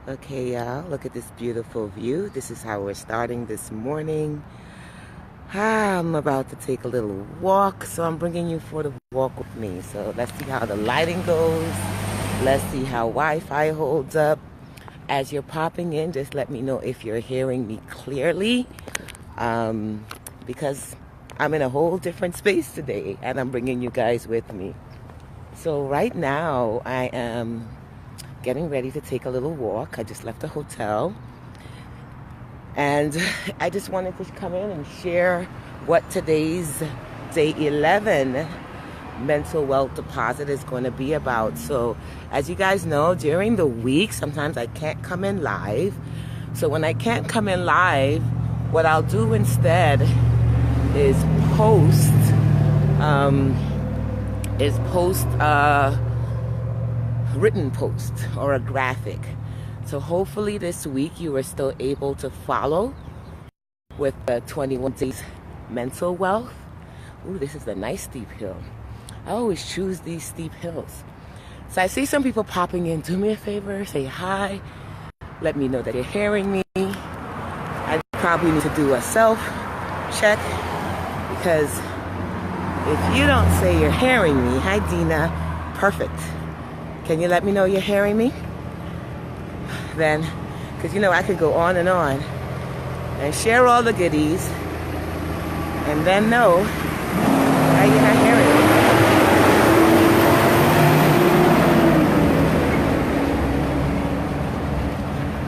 Okay, y'all, look at this beautiful view. This is how we're starting this morning. I'm about to take a little walk, so I'm bringing you for the walk with me. So let's see how the lighting goes. Let's see how Wi-Fi holds up. As you're popping in, just let me know if you're hearing me clearly, because I'm in a whole different space today, and I'm bringing you guys with me. So right now, I am getting ready to take a little walk. I just left the hotel, and I just wanted to come in and share what today's day 11 mental wealth deposit is going to be about. So as you guys know, during the week sometimes I can't come in live. So when I can't come in live, what I'll do instead is post written post or a graphic. So hopefully this week you are still able to follow with the 21 days mental wealth. Ooh, this is a nice steep hill. I always choose these steep hills. So I see some people popping in. Do me a favor, say hi. Let me know that you're hearing me. I probably need to do a self check, because if you don't say you're hearing me, hi Dina, perfect. Can you let me know you're hearing me? Then, because I could go on and share all the goodies and then know that you're not hearing me.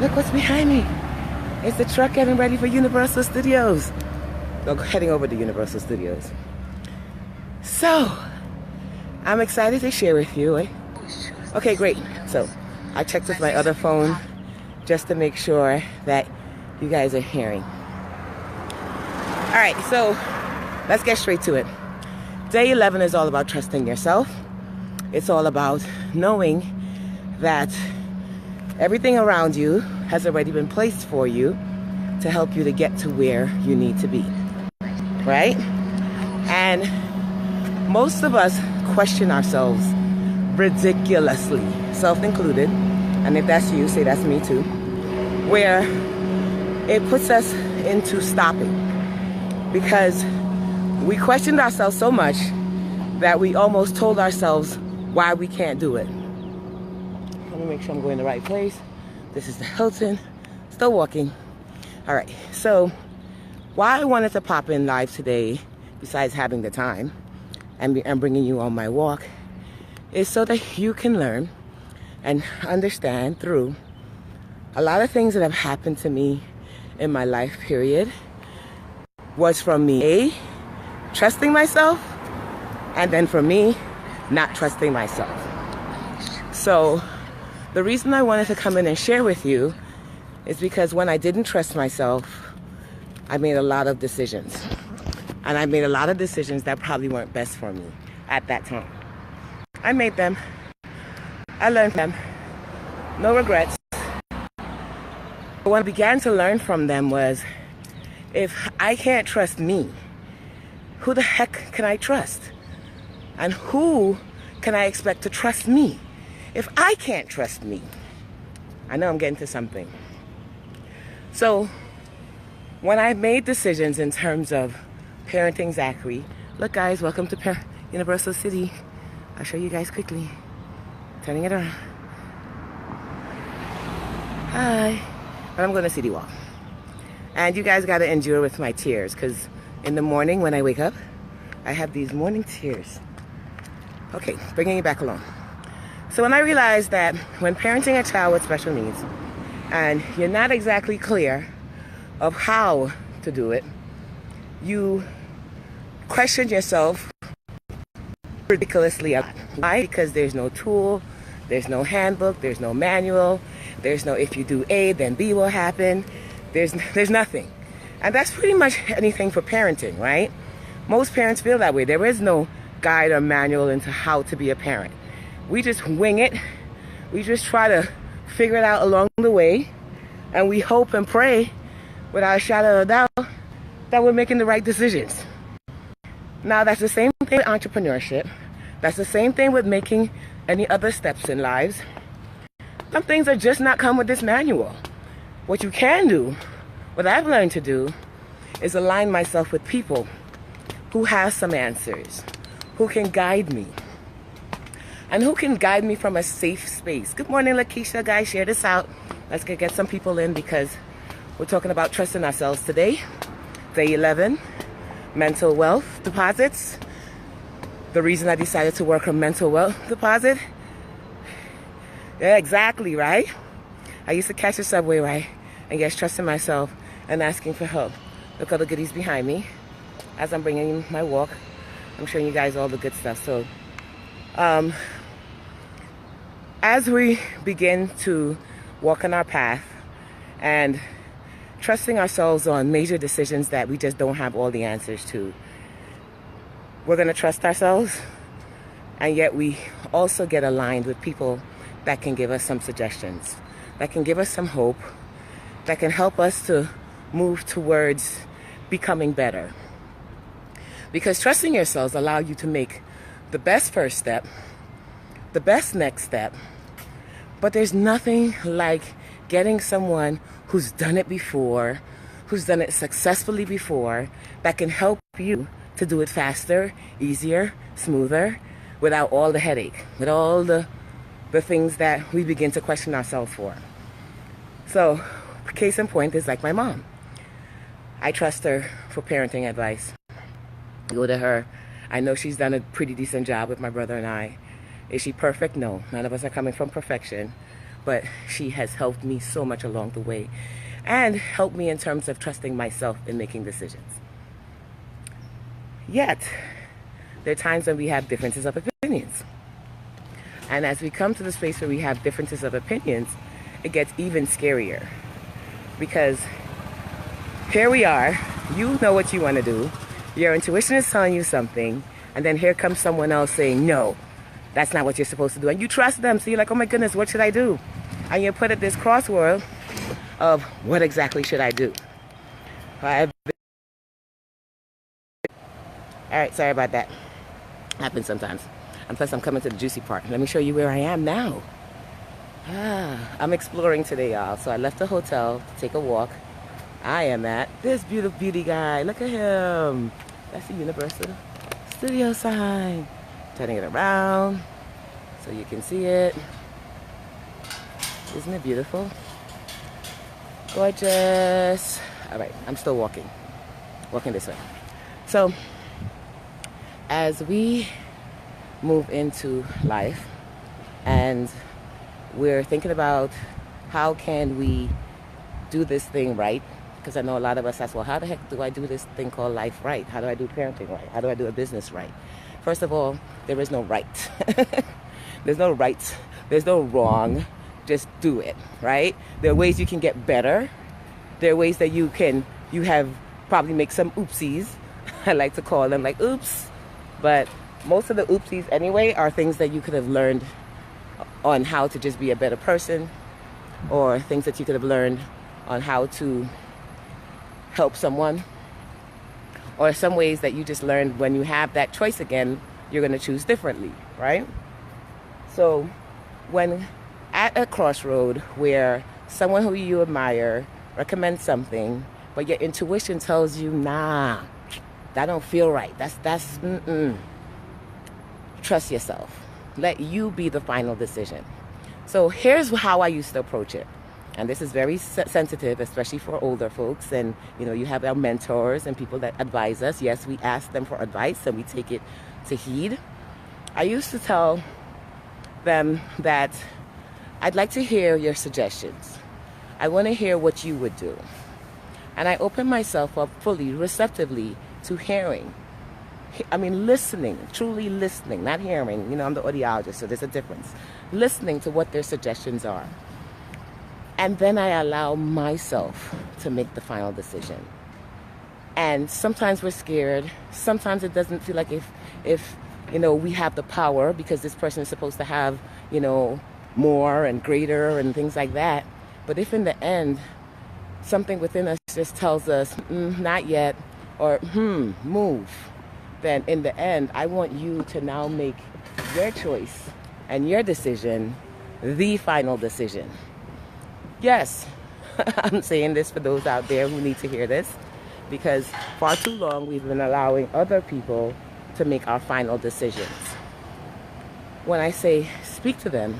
Look what's behind me. It's the truck getting ready for Universal Studios. No, heading over to Universal Studios. So, I'm excited to share with you. Okay, great. So, I checked with my other phone just to make sure that you guys are hearing. All right, so let's get straight to it. Day 11 is all about trusting yourself. It's all about knowing that everything around you has already been placed for you to help you to get to where you need to be, right? And most of us question ourselves ridiculously, self-included, and if that's you, say that's me too, where it puts us into stopping because we questioned ourselves so much that we almost told ourselves why we can't do it. Let me make sure I'm going the right place. This is the Hilton. Still walking. All right, so why I wanted to pop in live today, besides having the time and bringing you on my walk, is so that you can learn and understand through a lot of things that have happened to me in my life period was from me trusting myself, and then from me not trusting myself. So the reason I wanted to come in and share with you is because when I didn't trust myself, I made a lot of decisions. And I made a lot of decisions that probably weren't best for me at that time. I made them. I learned from them. No regrets. But what I began to learn from them was, if I can't trust me, who the heck can I trust? And who can I expect to trust me if I can't trust me? I know I'm getting to something. So when I made decisions in terms of parenting Zachary, look guys, welcome to Universal City. I'll show you guys quickly. Turning it around. Hi. But I'm going to city walk. And you guys got to endure with my tears, because in the morning when I wake up, I have these morning tears. Okay, bringing you back along. So when I realized that when parenting a child with special needs, and you're not exactly clear of how to do it, you question yourself ridiculously a lot. Why? Because there's no tool, there's no handbook, there's no manual, there's no if you do A, then B will happen. There's nothing. And that's pretty much anything for parenting, right? Most parents feel that way. There is no guide or manual into how to be a parent. We just wing it. We just try to figure it out along the way, and we hope and pray without a shadow of a doubt that we're making the right decisions. Now, that's the same thing with entrepreneurship. That's the same thing with making any other steps in lives. Some things are just not come with this manual. What you can do, what I've learned to do, is align myself with people who have some answers, who can guide me, and who can guide me from a safe space. Good morning, Lakeisha. Guys, share this out. Let's get some people in because we're talking about trusting ourselves today. Day 11, mental wealth deposits. The reason I decided to work on mental wealth deposit. Yeah, exactly, right? I used to catch the subway, right? And yes, trusting myself and asking for help. Look at the goodies behind me. As I'm bringing my walk, I'm showing you guys all the good stuff. So, as we begin to walk on our path and trusting ourselves on major decisions that we just don't have all the answers to, we're going to trust ourselves, and yet we also get aligned with people that can give us some suggestions, that can give us some hope, that can help us to move towards becoming better. Because trusting yourselves allows you to make the best first step, the best next step, but there's nothing like getting someone who's done it before, who's done it successfully before, that can help you to do it faster, easier, smoother, without all the headache, with all the things that we begin to question ourselves for. So, case in point is like my mom. I trust her for parenting advice. Go to her. I know she's done a pretty decent job with my brother and I. Is she perfect? No. None of us are coming from perfection. But she has helped me so much along the way and helped me in terms of trusting myself in making decisions. Yet, there are times when we have differences of opinions. And as we come to the space where we have differences of opinions, it gets even scarier. Because here we are, you know what you want to do, your intuition is telling you something, and then here comes someone else saying, no, that's not what you're supposed to do. And you trust them, so you're like, oh my goodness, what should I do? And you're put at this crossroad of what exactly should I do? All right, sorry about that. Happens sometimes. And plus I'm coming to the juicy part. Let me show you where I am now. I'm exploring today, y'all. So I left the hotel to take a walk. I am at this beautiful beauty guy. Look at him. That's the Universal Studio sign. Turning it around so you can see it. Isn't it beautiful? Gorgeous. All right, I'm still walking. Walking this way. So, as we move into life and we're thinking about how can we do this thing right, because I know a lot of us ask, well, how the heck do I do this thing called life right? How do I do parenting right? How do I do a business right? First of all, there is no right. There's no right. There's no wrong. Just do it, right? There are ways you can get better. There are ways that you have probably make some oopsies. I like to call them like oops. But most of the oopsies anyway are things that you could have learned on how to just be a better person, or things that you could have learned on how to help someone, or some ways that you just learned when you have that choice again, you're going to choose differently, right? So when at a crossroad where someone who you admire recommends something, but your intuition tells you, nah, that don't feel right. That's Trust yourself. Let you be the final decision. So here's how I used to approach it. And this is very sensitive, especially for older folks. And, you know, you have our mentors and people that advise us. Yes, we ask them for advice and we take it to heed. I used to tell them that I'd like to hear your suggestions. I want to hear what you would do. And I opened myself up fully, receptively to hearing. I mean, listening, truly listening, not hearing. You know, I'm the audiologist, so there's a difference. Listening to what their suggestions are. And then I allow myself to make the final decision. And sometimes we're scared. Sometimes it doesn't feel like if you know, we have the power because this person is supposed to have, you know, more and greater and things like that. But if in the end, something within us just tells us, not yet, or move, then in the end, I want you to now make your choice and your decision the final decision. Yes, I'm saying this for those out there who need to hear this, because far too long we've been allowing other people to make our final decisions. When I say speak to them,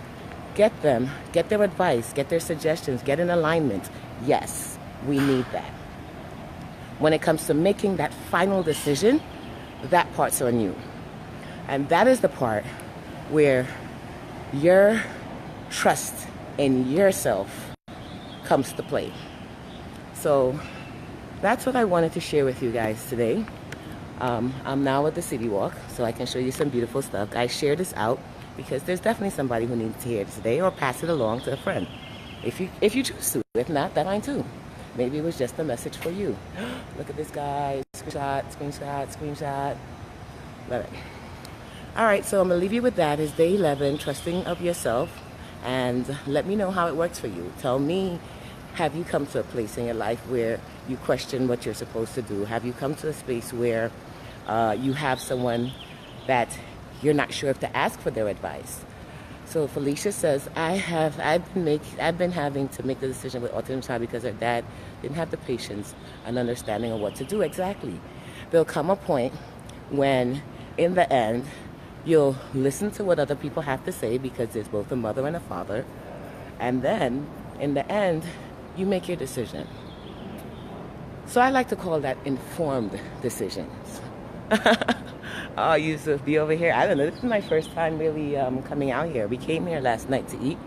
get their advice, get their suggestions, get in alignment, yes, we need that. When it comes to making that final decision, that part's on you. And that is the part where your trust in yourself comes to play. So that's what I wanted to share with you guys today. I'm now at the City Walk, so I can show you some beautiful stuff. I share this out because there's definitely somebody who needs to hear this today, or pass it along to a friend. If you choose to. If not, that's fine too. Maybe it was just a message for you. Look at this guy. Screenshot, screenshot, screenshot. Love it. All right, so I'm going to leave you with that. It's day 11, trusting of yourself. And let me know how it works for you. Tell me, have you come to a place in your life where you question what you're supposed to do? Have you come to a space where you have someone that you're not sure if to ask for their advice? So Felicia says, I've been having to make the decision with autism child because her dad didn't have the patience and understanding of what to do. Exactly. There'll come a point when, in the end, you'll listen to what other people have to say because there's both a mother and a father. And then, in the end, you make your decision. So I like to call that informed decisions. Oh, Yusuf, be over here. I don't know. This is my first time really coming out here. We came here last night to eat.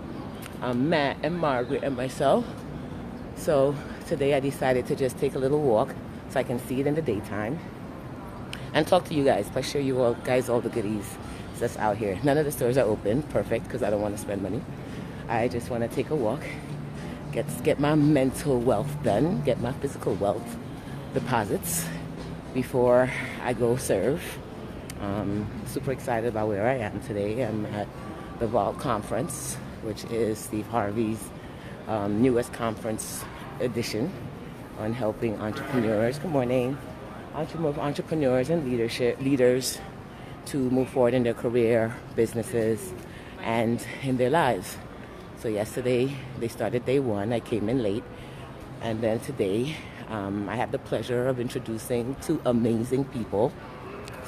Matt and Margaret and myself. So today I decided to just take a little walk so I can see it in the daytime and talk to you guys. Plus show you all guys all the goodies that's out here. None of the stores are open. Perfect, because I don't want to spend money. I just want to take a walk, get my mental wealth done, get my physical wealth deposits before I go serve. Super excited about where I am today. I'm at the Vault Conference, which is Steve Harvey's newest conference edition on helping entrepreneurs. Good morning. Entrepreneurs and leaders to move forward in their career, businesses, and in their lives. So yesterday they started day one. I came in late, and then today I have the pleasure of introducing two amazing people.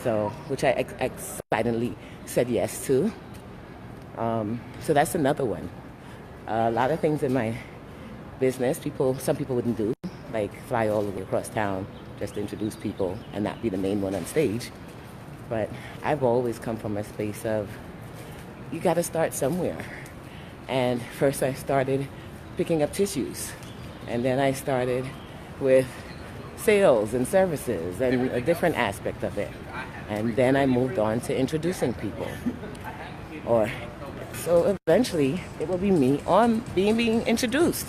So, which I excitedly said yes to. So that's another one. A lot of things in my business, some people wouldn't do, like fly all the way across town just to introduce people and not be the main one on stage. But I've always come from a space of, you got to start somewhere. And first I started picking up tissues, and then I started with sales and services and a different aspect of it. And then I moved on to introducing people. So eventually it will be me on being introduced.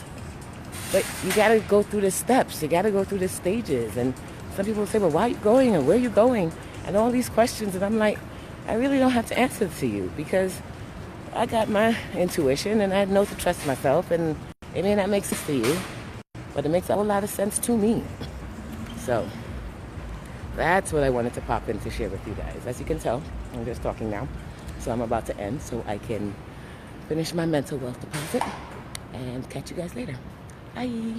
But you got to go through the steps. You got to go through the stages. And some people say, well, why are you going and where are you going? And all these questions. And I'm like, I really don't have to answer to you because I got my intuition and I know to trust myself. And it may not make sense to you, but it makes a whole lot of sense to me. So that's what I wanted to pop in to share with you guys. As you can tell, I'm just talking now. So I'm about to end so I can finish my mental wealth deposit and catch you guys later. Bye.